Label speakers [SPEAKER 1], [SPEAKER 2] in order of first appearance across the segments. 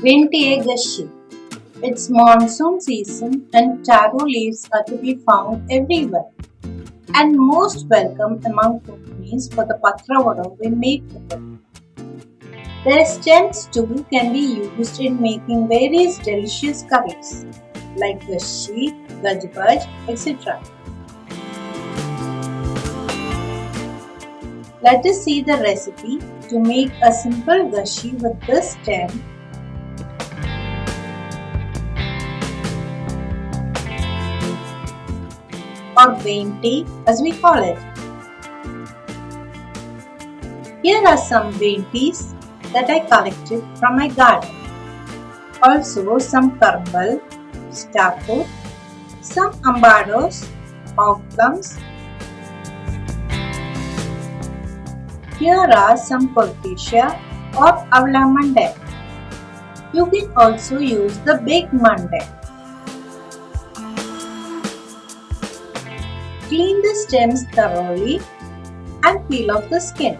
[SPEAKER 1] Ventiye Ghassi. It's monsoon season and taro leaves are to be found everywhere and most welcome among Konkanis for the patravada we make with it. Their stems too can be used in making various delicious curries like Ghassi, Gajbaj, etc. Let us see the recipe to make a simple Ghassi with this stem or Ventiye as we call it. Here are some Ventiyes that I collected from my garden. Also some karbal, starfruit, some ambados, hog plums. Here are some colocassia or avla mande. You can also use the big mande. Clean the stems thoroughly and peel off the skin.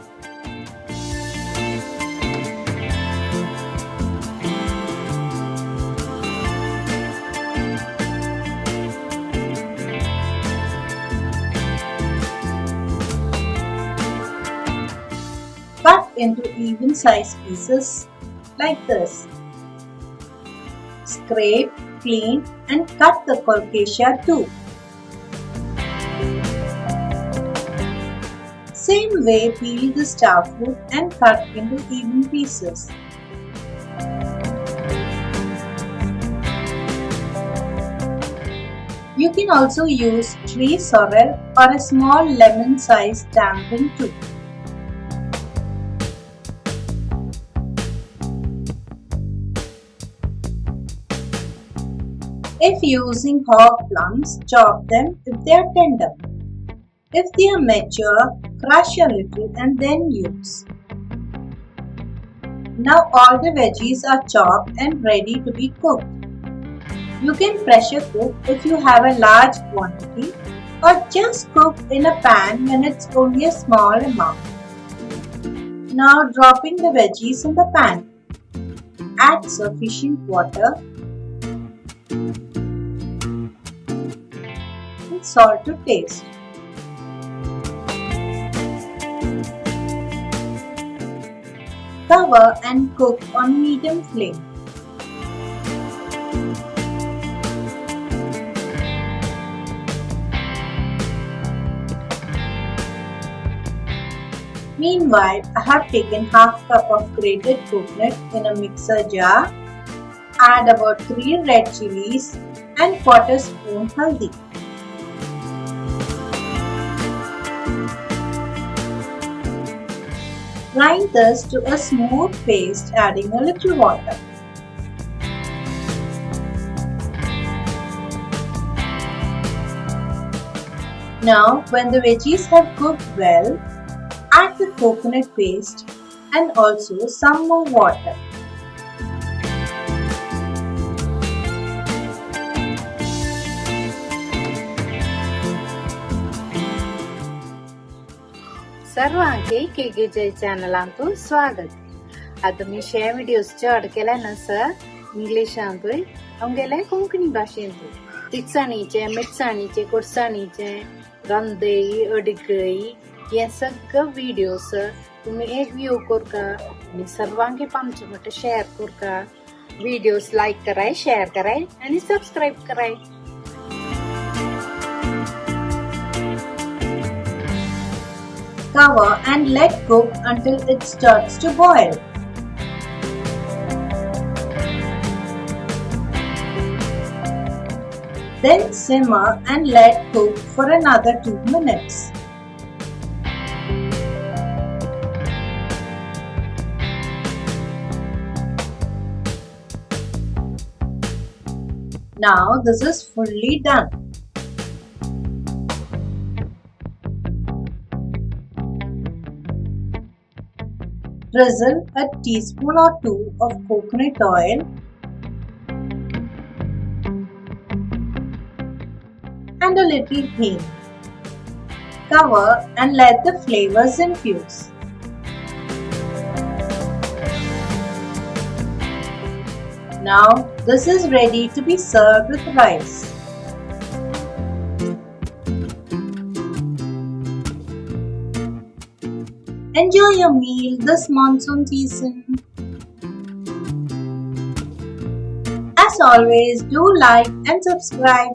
[SPEAKER 1] Cut into even sized pieces like this. Scrape, clean and cut the colocassia too. Same way peel the starfruit and cut into even pieces. You can also use tree sorrel or a small lemon-sized tamarind too. If using hog plums, chop them if they are tender. If they are mature, crush a little and then use. Now all the veggies are chopped and ready to be cooked. You can pressure cook if you have a large quantity or just cook in a pan when it's only a small amount. Now dropping the veggies in the pan. Add sufficient water and salt to taste. Cover and cook on medium flame. Meanwhile, I have taken half cup of grated coconut in a mixer jar. Add about 3 red chilies and quarter spoon haldi. Grind this to a smooth paste, adding a little water. Now, when the veggies have cooked well, add the coconut paste and also some more water.
[SPEAKER 2] सर्वांचे केकेचे चॅनलांतून स्वागत. आता मी शे videos चड केले ना sir इंग्लिशांतूय आमगेले कोंकणी भाशेंतूय. तिकसाणीचे, मिरसाणीचे, कुडसाणीचे, रंदई, अडगई हे सगळं videos तुम्ही एक व्ह्यू करका आणि सर्वांगे पामचे मोठे शेअर करका. व्हिडिओज लाईक कराय, शेअर कराय आणि सबस्क्राईब कराय.
[SPEAKER 1] Cover and let cook until it starts to boil. Then simmer and let cook for another 2 minutes. Now this is fully done. Drizzle a teaspoon or 2 of coconut oil and a little hing. Cover and let the flavors infuse. Now this is ready to be served with rice. Enjoy your meal this monsoon season. As always, do like and subscribe.